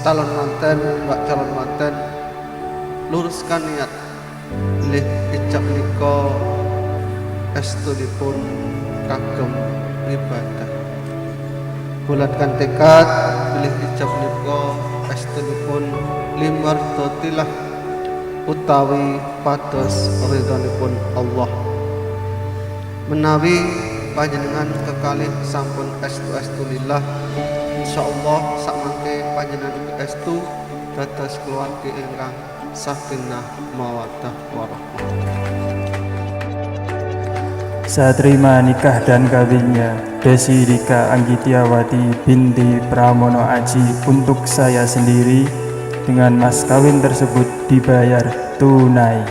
calon manten, mbak calon manten, luruskan niat lih ijab nika estudipun kagem ibadah. Bulatkan tekad bilih ijab nika estudipun limardotilah utawi pados ridhonipun Allah. Menawi panjenengan kekalih sampun estu lillah, insyaallah sakmangke panjenengan estu dados keluarga ingkang sakinah mawaddah warahmah. Saya terima nikah dan kawinnya Desi Rika Anggitiawati binti Pramono Aji untuk saya sendiri, dengan mas kawin tersebut dibayar tunai.